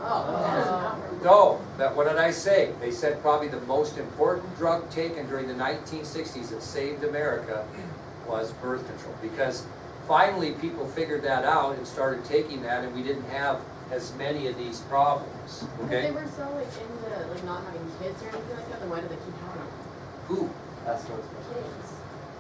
No, what did I say? They said probably the most important drug taken during the 1960s that saved America was birth control. Because finally people figured that out and started taking that, and we didn't have as many of these problems. If Okay? they were so like into like not having kids or anything like that, then why do they keep having them? Who? That's what's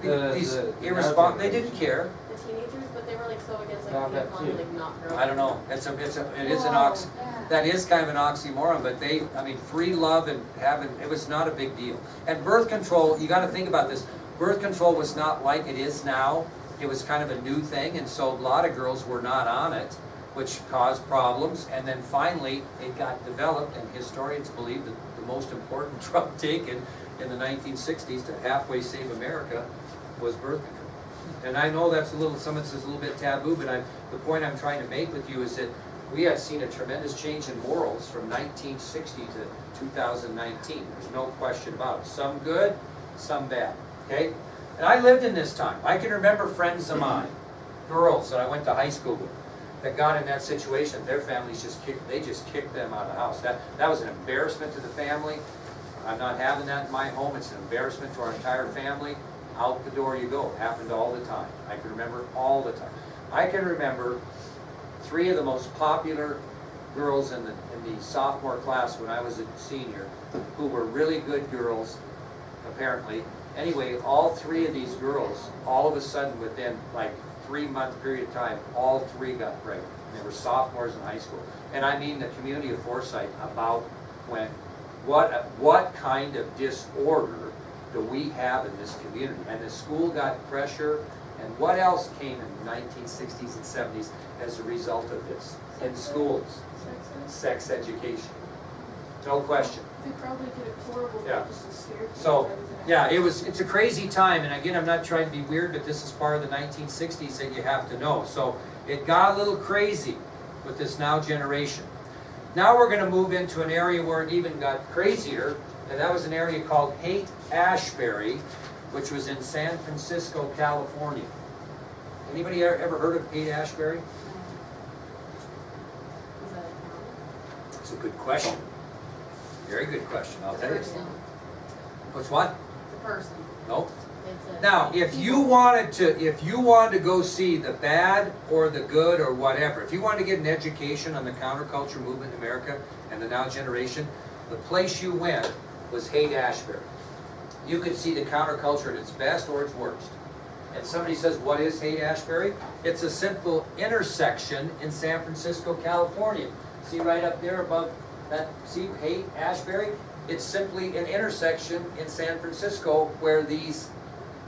Kids. These the irresponsible. They didn't care. The teenagers, but they were like so against like Not being that on cute. like not growing. I don't know. It is an ox. That is kind of an oxymoron, but I mean, free love and having, it was not a big deal. And birth control, you got to think about this. Birth control was not like it is now. It was kind of a new thing, and so a lot of girls were not on it, which caused problems. And then finally, it got developed, and historians believe that the most important drug taken in the 1960s to halfway save America was birth control. And I know that's some of this is a little bit taboo, but the point I'm trying to make with you is that we have seen a tremendous change in morals from 1960 to 2019. There's no question about it. Some good, some bad, okay? And I lived in this time. I can remember friends of mine, girls that I went to high school with, that got in that situation. Their families just kicked them out of the house. That was an embarrassment to the family. I'm not having that in my home. It's an embarrassment to our entire family. Out the door you go. It happened all the time. I can remember all the time. I can remember 3 of the most popular girls in the sophomore class when I was a senior, who were really good girls, apparently. Anyway, all 3 of these girls, all of a sudden within like 3-month period of time, all 3 got pregnant. And they were sophomores in high school. And I mean the community of Forsyth about went, what kind of disorder do we have in this community? And the school got pressure, and what else came in the 1960s and 70s as a result of this? In schools, sex education. No question. They probably did it horrible. Yeah. Just scared So, people. yeah, it's a crazy time, and again, I'm not trying to be weird, but this is part of the 1960s that you have to know. So it got a little crazy with this now generation. Now we're going to move into an area where it even got crazier, and that was an area called Haight-Ashbury, which was in San Francisco, California. Anybody ever heard of Haight-Ashbury? Is that a town? That's a good question. Very good question, I'll It's a tell you. person. What's what? It's a person. Nope. It's a Now, if you wanted to go see the bad or the good or whatever, if you wanted to get an education on the counterculture movement in America and the now generation, the place you went was Haight-Ashbury. You could see the counterculture at its best or its worst. And somebody says, what is Haight-Ashbury? It's a simple intersection in San Francisco, California. See right up there above that, see Haight-Ashbury? It's simply an intersection in San Francisco where these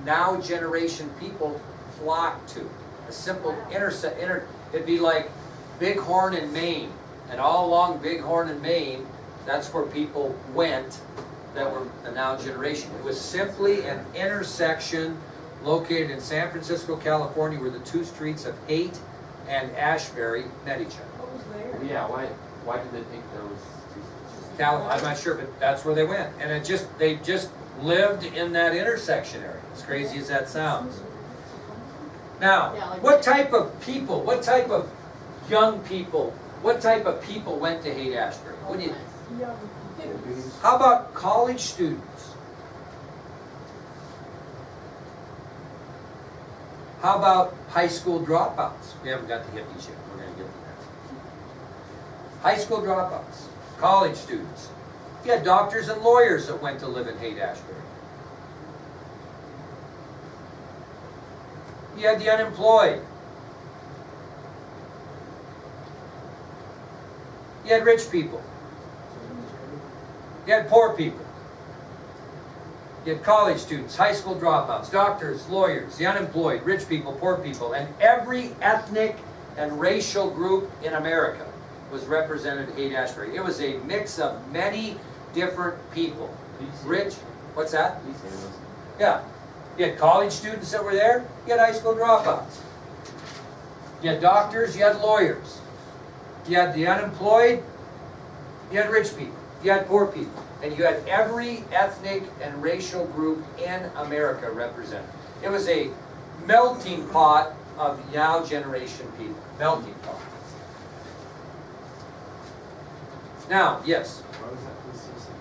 now generation people flock to. A simple it'd be like Bighorn in Maine. And all along Bighorn in Maine, that's where people went that were the now generation. It was simply an intersection located in San Francisco, California, where the 2 streets of Haight and Ashbury met each other. What was there? Yeah, why did they pick those 2 I'm not sure, but that's where they went. And they just lived in that intersection area. As crazy as that sounds. Now, Yeah, like- what type of people, what type of young people, what type of people went to Haight-Ashbury? What do you, Young hippies. how about college students? How about high school dropouts? We haven't got the hippies yet. We're going to get to that. High school dropouts, college students. You had doctors and lawyers that went to live in Haight-Ashbury. You had the unemployed. You had rich people. You had poor people. You had college students, high school dropouts, doctors, lawyers, the unemployed, rich people, poor people, and every ethnic and racial group in America was represented at Haight-Ashbury. It was a mix of many different people. Rich, what's that? Yeah. You had college students that were there, you had high school dropouts. You had doctors, you had lawyers. You had the unemployed, you had rich people, you had poor people, and you had every ethnic and racial group in America represented. It was a melting pot of now generation people. Melting pot. Now, yes, Why was that police station?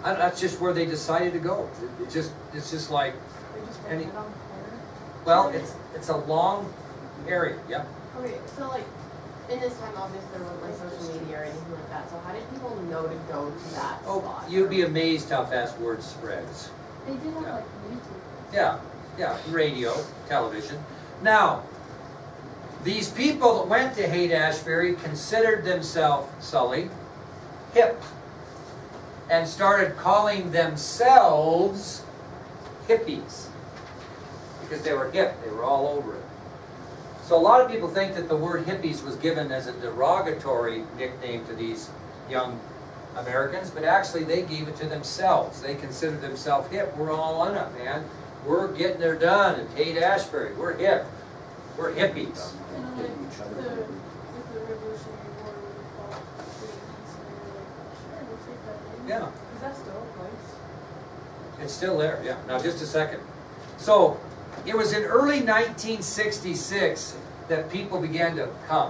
that's just where they decided to go. It's just like, They just Any- went right on there. well, it's a long area, yep. Okay, so like, in this time, obviously, there wasn't like social media or anything like that, so how did people know to go to that Oh, spot? you'd be amazed how fast word spreads. They did have Yeah. like YouTube. Yeah, radio, television. Now, these people that went to Haight-Ashbury considered themselves, Sully, hip, and started calling themselves hippies. Because they were hip, they were all over it. So a lot of people think that the word hippies was given as a derogatory nickname to these young Americans, but actually they gave it to themselves. They considered themselves hip. We're all on it, man. We're getting it done at Haight-Ashbury. We're hip. We're hippies. And like with the Revolutionary War, we would call it the Yankees, and they were like, sure, we'll take that name. Yeah. Because that's still a place. It's still there, yeah. Now, just a second. So, it was in early 1966 that people began to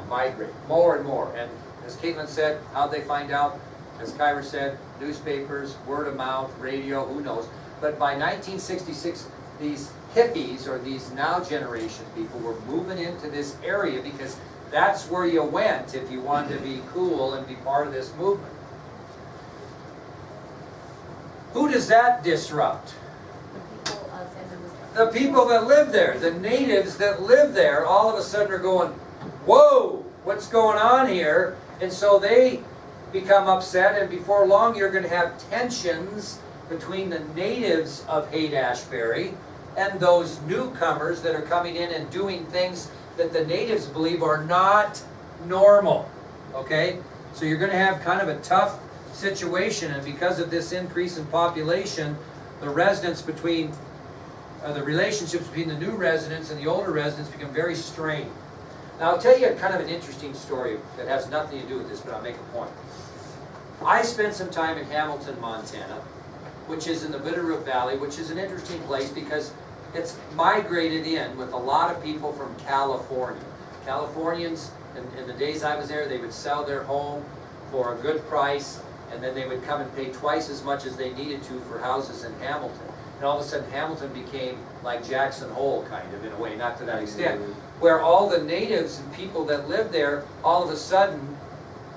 migrate, more and more. And as Caitlin said, how'd they find out? As Kyra said, newspapers, word of mouth, radio, who knows. But by 1966, these hippies, or these now generation people, were moving into this area because that's where you went if you wanted to be cool and be part of this movement. Who does that disrupt? The people of San Francisco. The people that live there, the natives that live there, all of a sudden are going, whoa, what's going on here? And so they become upset, and before long you're going to have tensions between the natives of Haight-Ashbury and those newcomers that are coming in and doing things that the natives believe are not normal. Okay? So you're going to have kind of a tough situation, and because of this increase in population, the residents between the relationships between the new residents and the older residents become very strained. Now I'll tell you kind of an interesting story that has nothing to do with this, but I'll make a point. I spent some time in Hamilton, Montana, which is in the Bitterroot Valley, which is an interesting place because it's migrated in with a lot of people from California. Californians, in the days I was there, they would sell their home for a good price, and then they would come and pay twice as much as they needed to for houses in Hamilton. And all of a sudden Hamilton became like Jackson Hole, kind of, in a way, not to that extent, where all the natives and people that live there, all of a sudden,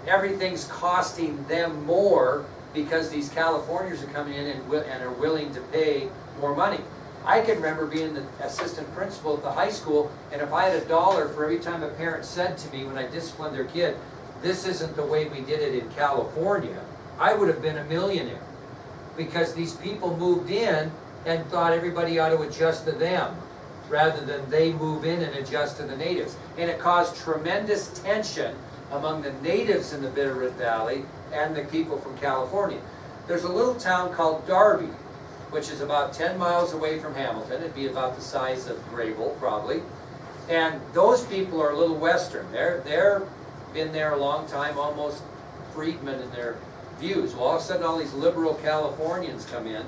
everything's costing them more because these Californians are coming in and are willing to pay more money. I can remember being the assistant principal at the high school, and if I had $1 for every time a parent said to me when I disciplined their kid, this isn't the way we did it in California, I would have been a millionaire. Because these people moved in and thought everybody ought to adjust to them, rather than they move in and adjust to the natives. And it caused tremendous tension among the natives in the Bitterroot Valley and the people from California. There's a little town called Darby, which is about 10 miles away from Hamilton. It'd be about the size of Grayville, probably. And those people are a little Western. They're been there a long time, almost freedmen in their views. Well, all of a sudden, all these liberal Californians come in,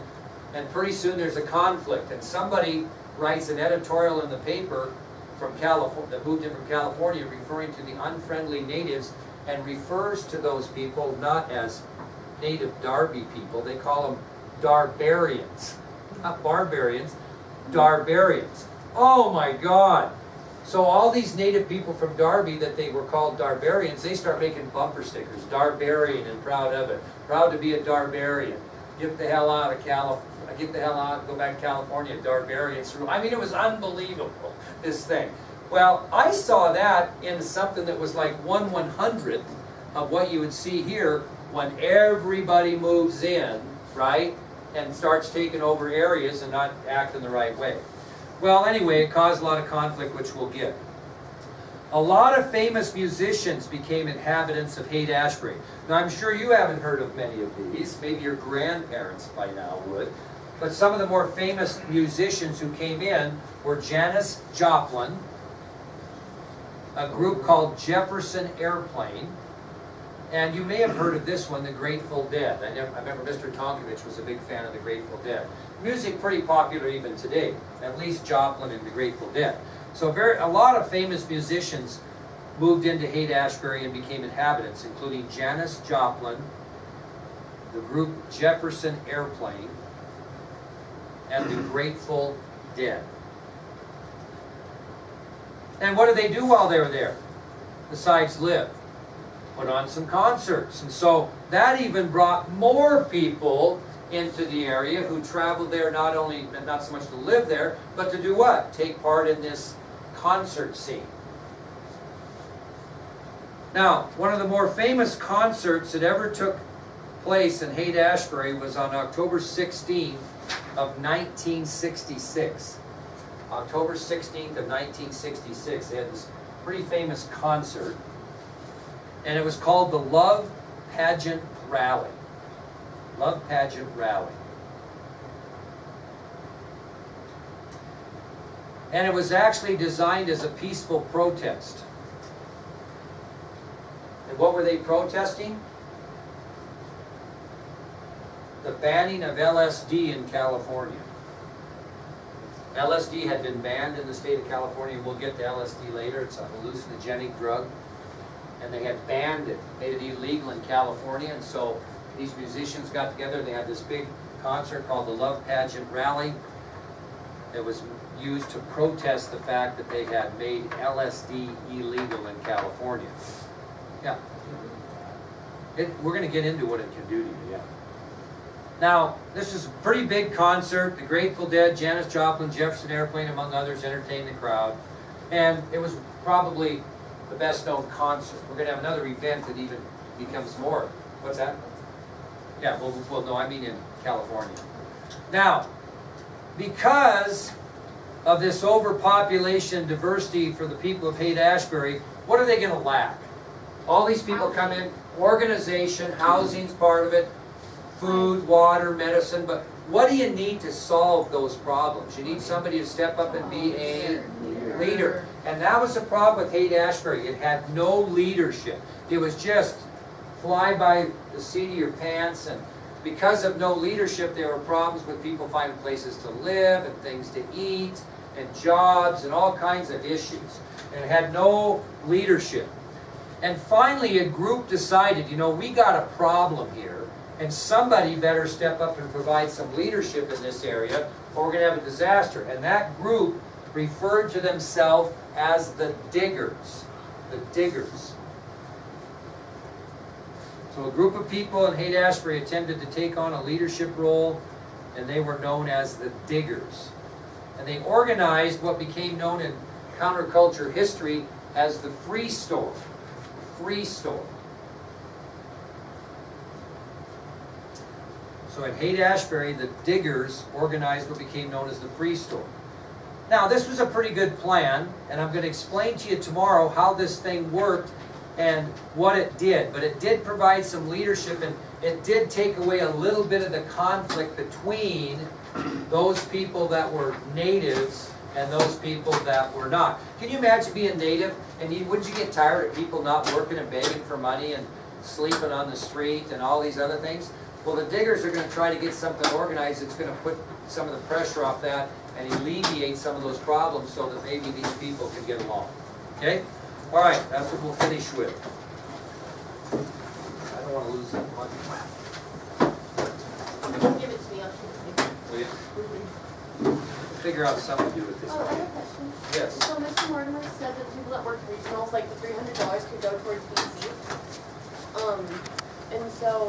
and pretty soon there's a conflict. And somebody writes an editorial in the paper from California, that moved in from California, referring to the unfriendly natives, and refers to those people not as native Darby people. They call them Darbarians. Not barbarians, Darbarians. Oh my God! So all these native people from Darby that they were called Darbarians, they start making bumper stickers. Darbarian and proud of it. Proud to be a Darbarian. Get the hell out of California. Get the hell out, go back to California, Darbarians. I mean, it was unbelievable, this thing. Well, I saw that in something that was like 1/100th of what you would see here when everybody moves in, right? And starts taking over areas and not acting the right way. Well, anyway, it caused a lot of conflict, which we'll get. A lot of famous musicians became inhabitants of Haight-Ashbury. Now, I'm sure you haven't heard of many of these. Maybe your grandparents by now would. But some of the more famous musicians who came in were Janis Joplin, a group called Jefferson Airplane, and you may have heard of this one, the Grateful Dead. I remember Mr. Tonkovich was a big fan of the Grateful Dead. Music pretty popular even today, at least Joplin and the Grateful Dead. So a lot of famous musicians moved into Haight-Ashbury and became inhabitants, including Janis Joplin, the group Jefferson Airplane, and the Grateful Dead. And what did they do while they were there? Besides live, put on some concerts. And so that even brought more people into the area who traveled there not so much to live there, but to do what? Take part in this concert scene. Now, one of the more famous concerts that ever took place in Haight-Ashbury was on October 16th of 1966. October 16th of 1966. They had this pretty famous concert, and it was called the Love Pageant Rally. Love Pageant Rally. And it was actually designed as a peaceful protest. And what were they protesting? The banning of LSD in California. LSD had been banned in the state of California. We'll get to LSD later. It's a hallucinogenic drug. And they had banned it, made it illegal in California. And so these musicians got together. They had this big concert called the Love Pageant Rally. It was used to protest the fact that they had made LSD illegal in California. Yeah. We're going to get into what it can do to you, yeah. Now, this is a pretty big concert. The Grateful Dead, Janis Joplin, Jefferson Airplane, among others, entertained the crowd. And it was probably the best known concert. We're going to have another event that even becomes more. What's that? Yeah, well, no, I mean in California. Now, because of this overpopulation diversity for the people of Haight-Ashbury, what are they going to lack? All these people come in, organization, housing's part of it, food, water, medicine, but what do you need to solve those problems? You need somebody to step up and be a leader. And that was the problem with Haight-Ashbury. It had no leadership. It was just fly by the seat of your pants, and because of no leadership, there were problems with people finding places to live and things to eat and jobs and all kinds of issues. And it had no leadership. And finally, a group decided, you know, we got a problem here, and somebody better step up and provide some leadership in this area, or we're going to have a disaster. And that group referred to themselves as the Diggers. The Diggers. So a group of people in Haight-Ashbury attempted to take on a leadership role, and they were known as the Diggers. And they organized what became known in counterculture history as the Free Store. Free Store. So at Haight-Ashbury, the Diggers organized what became known as the Free Store. Now, this was a pretty good plan, and I'm going to explain to you tomorrow how this thing worked and what it did. But it did provide some leadership, and it did take away a little bit of the conflict between those people that were natives and those people that were not. Can you imagine being native, and wouldn't you get tired of people not working and begging for money and sleeping on the street and all these other things? Well, the Diggers are going to try to get something organized that's going to put some of the pressure off that and alleviate some of those problems so that maybe these people can get along. Okay? All right, that's what we'll finish with. I don't want to lose that money. You can give it to me, I'll shoot it. Will you? Figure out something to do with this. Oh, I have a question. Yes. So Mr. Mortimer said that people that work regionals, like the $300 could go towards BC. And so